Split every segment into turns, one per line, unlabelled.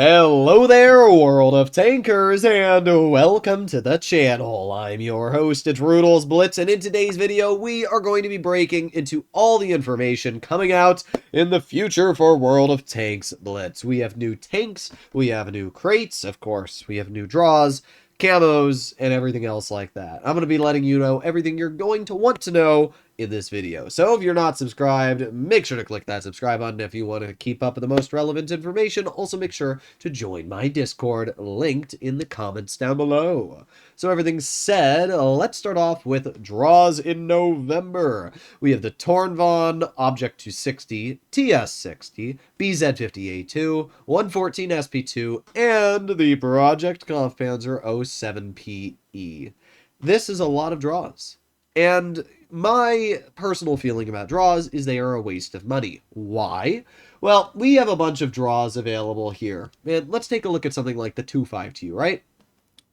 Hello there, world of tankers, and welcome to the channel. I'm your host, it's Rudol's Blitz, and in today's video, we are going to be breaking into all the information coming out in the future for World of Tanks Blitz. We have new tanks, we have new crates, of course, we have new draws, camos, and everything else like that. I'm going to be letting you know everything you're going to want to know in this video. So if you're not subscribed, make sure to click that subscribe button if you want to keep up with the most relevant information. Also make sure to join my Discord, linked in the comments down below. So everything said, let's start off with draws in November. We have the Tornvon Object 260, TS60, BZ50A2, 114 SP2, and the Project Kampfpanzer 07PE. This is a lot of draws. And my personal feeling about draws is they are a waste of money. Why? Well, we have a bunch of draws available here. And let's take a look at something like the 252, right?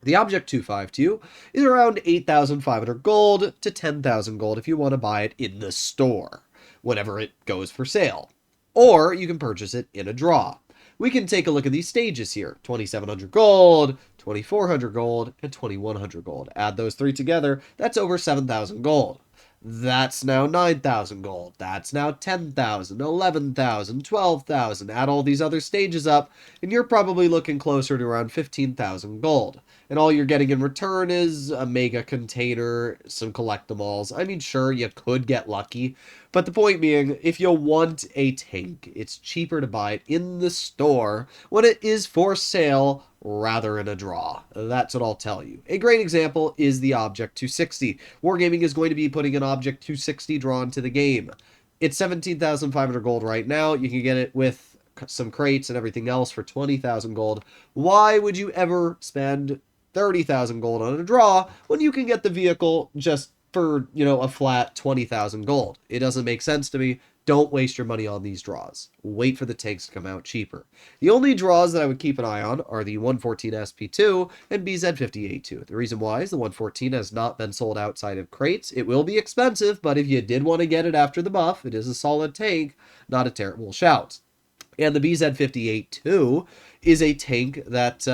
The Object 252 is around 8,500 gold to 10,000 gold if you want to buy it in the store, whenever it goes for sale. Or you can purchase it in a draw. We can take a look at these stages here. 2,700 gold, 2,400 gold, and 2,100 gold. Add those three together, that's over 7,000 gold. That's now 9,000 gold. That's now 10,000, 11,000, 12,000. Add all these other stages up, and you're probably looking closer to around 15,000 gold. And all you're getting in return is a mega container, some collectibles. I mean, sure, you could get lucky, but the point being, if you want a tank, it's cheaper to buy it in the store when it is for sale rather in a draw. That's what I'll tell you. A great example is the Object 260. Wargaming is going to be putting an Object 260 draw into the game. It's 17,500 gold right now. You can get it with some crates and everything else for 20,000 gold. Why would you ever spend 30,000 gold on a draw when you can get the vehicle just for, a flat 20,000 gold? It doesn't make sense to me. Don't waste your money on these draws. Wait for the tanks to come out cheaper. The only draws that I would keep an eye on are the 114 SP2 and BZ50A2. The reason why is the 114 has not been sold outside of crates. It will be expensive, but if you did want to get it after the buff, it is a solid tank, not a terrible shout. And the BZ50A2 is a tank that,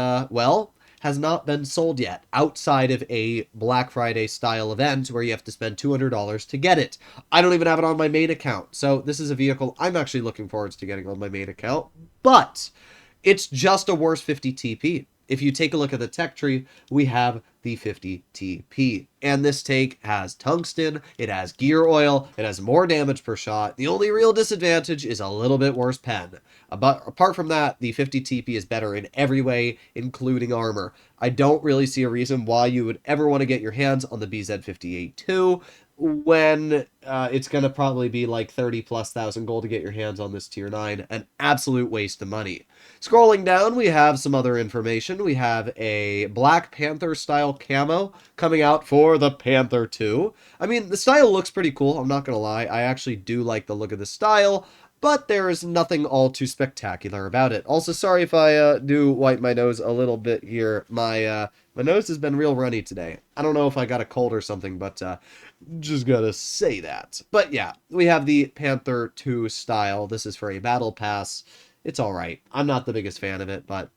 has not been sold yet outside of a Black Friday style event where you have to spend $200 to get it. I don't even have it on my main account. So this is a vehicle I'm actually looking forward to getting on my main account, but it's just a worse 50 TP. If you take a look at the tech tree, we have the 50 TP. And this tank has tungsten, it has gear oil, it has more damage per shot. The only real disadvantage is a little bit worse pen. But apart from that, the 50 TP is better in every way, including armor. I don't really see a reason why you would ever want to get your hands on the BZ50A2 when it's going to probably be like 30,000+ gold to get your hands on this tier 9. An absolute waste of money. Scrolling down, we have some other information. We have a Black Panther style camo coming out for the Panther 2. I mean, the style looks pretty cool, I'm not going to lie. I actually do like the look of the style, but there is nothing all too spectacular about it. Also, sorry if I do wipe my nose a little bit here. My nose has been real runny today. I don't know if I got a cold or something, but just gotta say that. But yeah, we have the Panther 2 style. This is for a battle pass. It's alright. I'm not the biggest fan of it, but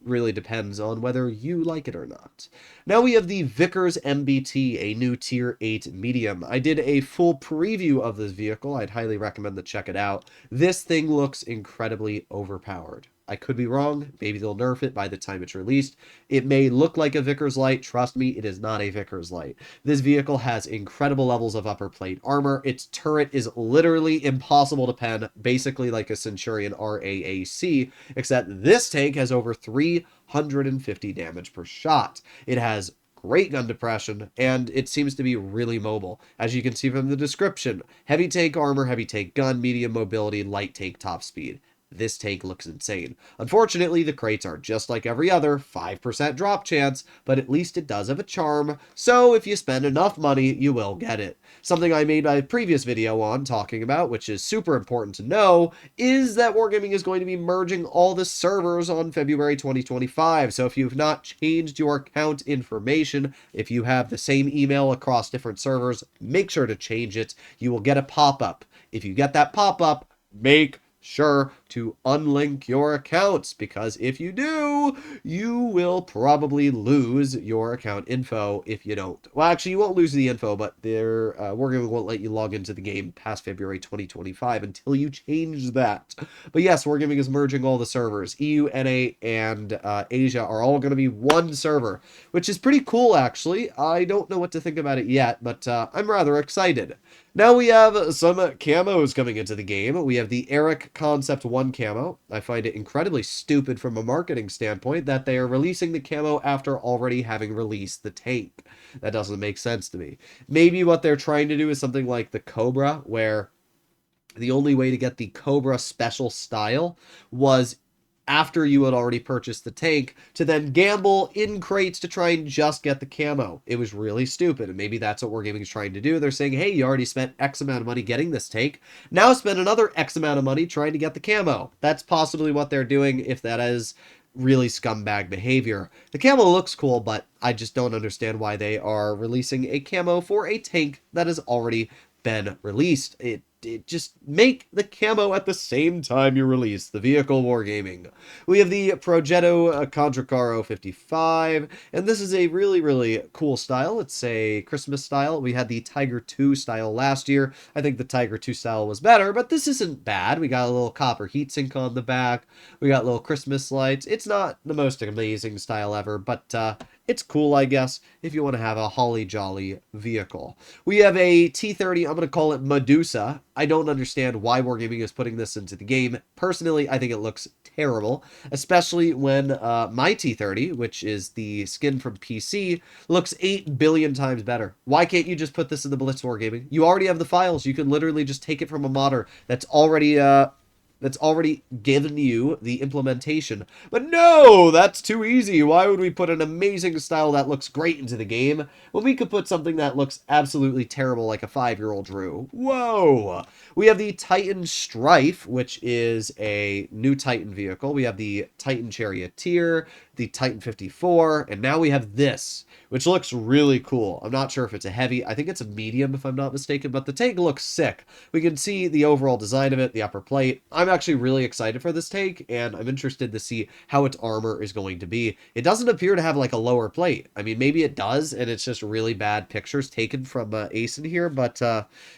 really depends on whether you like it or not. Now we have the Vickers MBT, a new tier 8 medium. I did a full preview of this vehicle. I'd highly recommend to check it out. This thing looks incredibly overpowered. I could be wrong. Maybe they'll nerf it by the time it's released. It may look like a Vickers Light. Trust me, it is not a Vickers Light. This vehicle has incredible levels of upper plate armor. Its turret is literally impossible to pen, basically like a Centurion RAAC, except this tank has over 350 damage per shot. It has great gun depression, and it seems to be really mobile. As you can see from the description, heavy tank armor, heavy tank gun, medium mobility, light tank top speed. This tank looks insane. Unfortunately, the crates are just like every other, 5% drop chance, but at least it does have a charm, so if you spend enough money, you will get it. Something I made my previous video on talking about, which is super important to know, is that Wargaming is going to be merging all the servers on February 2025, so if you've not changed your account information, if you have the same email across different servers, make sure to change it. You will get a pop-up. If you get that pop-up, make sure to unlink your accounts, because if you do, you will probably lose your account info if you don't. Well, actually, you won't lose the info, but Wargaming won't let you log into the game past February 2025 until you change that. But yes, Wargaming is merging all the servers. EU, NA, and Asia are all going to be one server, which is pretty cool, actually. I don't know what to think about it yet, but I'm rather excited. Now we have some camos coming into the game. We have the Eric Concept 1 camo. I find it incredibly stupid from a marketing standpoint that they are releasing the camo after already having released the tank. That doesn't make sense to me. Maybe what they're trying to do is something like the Cobra, where the only way to get the Cobra special style was after you had already purchased the tank, to then gamble in crates to try and just get the camo. It was really stupid, and maybe that's what Wargaming is trying to do. They're saying, hey, you already spent X amount of money getting this tank, now spend another X amount of money trying to get the camo. That's possibly what they're doing, if that is really scumbag behavior. The camo looks cool, but I just don't understand why they are releasing a camo for a tank that has already been released. It just make the camo at the same time you release the vehicle. Wargaming. We have the Progetto Contracaro 55, and this is a really, really cool style. It's a Christmas style. We had the Tiger 2 style last year. I think the Tiger 2 style was better, but this isn't bad. We got a little copper heatsink on the back. We got little Christmas lights. It's not the most amazing style ever, but it's cool, I guess, if you want to have a holly jolly vehicle. We have a T30, I'm going to call it Medusa. I don't understand why Wargaming is putting this into the game. Personally, I think it looks terrible, especially when my T30, which is the skin from PC, looks 8 billion times better. Why can't you just put this in the Blitz Wargaming? You already have the files. You can literally just take it from a modder that's already given you the implementation. But no, that's too easy. Why would we put an amazing style that looks great into the game when we could put something that looks absolutely terrible like a 5-year-old drew? Whoa! We have the Titan Strife, which is a new Titan vehicle. We have the Titan Charioteer, the Titan 54, and now we have this, which looks really cool. I'm not sure if it's a heavy. I think it's a medium, if I'm not mistaken, but the tank looks sick. We can see the overall design of it, the upper plate. I'm actually really excited for this tank, and I'm interested to see how its armor is going to be. It doesn't appear to have like a lower plate. I mean, maybe it does, and it's just really bad pictures taken from Ace in here, but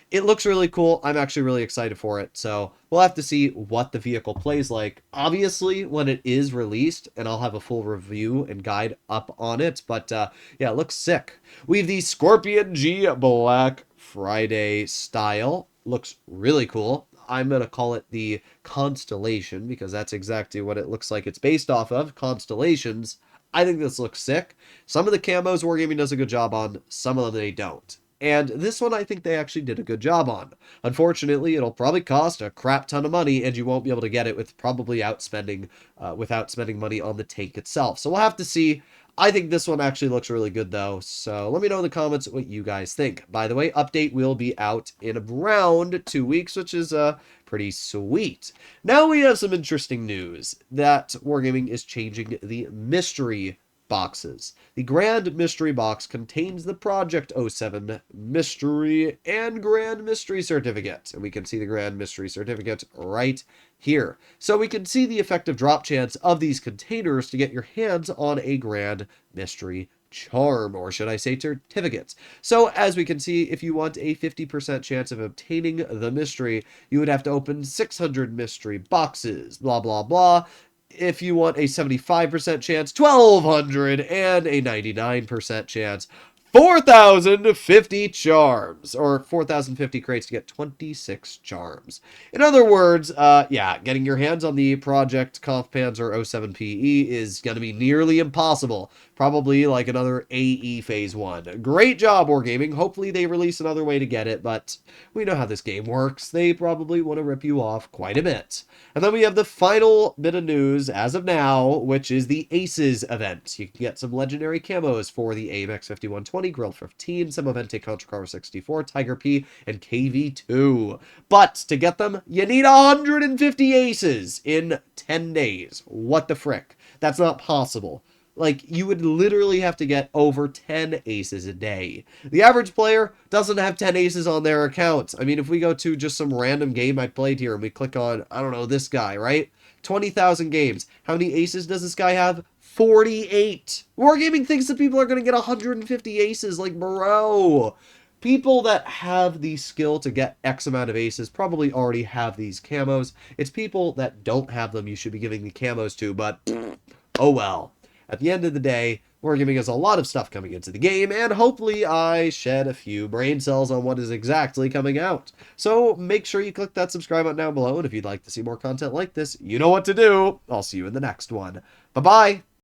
it looks really cool. I'm actually really excited for it, so we'll have to see what the vehicle plays like, obviously, when it is released, and I'll have a full review and guide up on it, but yeah, it looks sick. We have the Scorpion G Black Friday style. Looks really cool. I'm going to call it the Constellation, because that's exactly what it looks like it's based off of, constellations. I think this looks sick. Some of the camos Wargaming does a good job on, some of them they don't. And this one I think they actually did a good job on. Unfortunately, it'll probably cost a crap ton of money, and you won't be able to get it with probably outspending, without spending money on the tank itself. So we'll have to see. I think this one actually looks really good, though. So let me know in the comments what you guys think. By the way, update will be out in around 2 weeks, which is pretty sweet. Now we have some interesting news that Wargaming is changing the mystery boxes. The Grand Mystery Box contains the Project 07 Mystery and Grand Mystery Certificate. And we can see the Grand Mystery Certificate right here. So we can see the effective drop chance of these containers to get your hands on a Grand Mystery charm, or should I say certificates. So as we can see, if you want a 50% chance of obtaining the mystery, you would have to open 600 mystery boxes, blah, blah, blah. If you want a 75% chance, 1,200, and a 99% chance, 4,050 charms, or 4,050 crates to get 26 charms. In other words, yeah, getting your hands on the Project Kampfpanzer 07 PE is going to be nearly impossible. Probably like another AE Phase 1. Great job, Wargaming. Hopefully they release another way to get it, but we know how this game works. They probably want to rip you off quite a bit. And then we have the final bit of news as of now, which is the Aces event. You can get some legendary camos for the AMX 5120, Grill 15, Semovente Contracar 64, Tiger P, and KV2. But to get them, you need 150 aces in 10 days. What the frick? That's not possible. Like, you would literally have to get over 10 aces a day. The average player doesn't have 10 aces on their account. I mean, if we go to just some random game I played here and we click on, I don't know, this guy, right? 20,000 games. How many aces does this guy have? 48. Wargaming thinks that people are going to get 150 aces. Like, bro. People that have the skill to get X amount of aces probably already have these camos. It's people that don't have them you should be giving the camos to, but oh well. At the end of the day, Wargaming has a lot of stuff coming into the game, and hopefully I shed a few brain cells on what is exactly coming out. So make sure you click that subscribe button down below, and if you'd like to see more content like this, you know what to do. I'll see you in the next one. Bye-bye!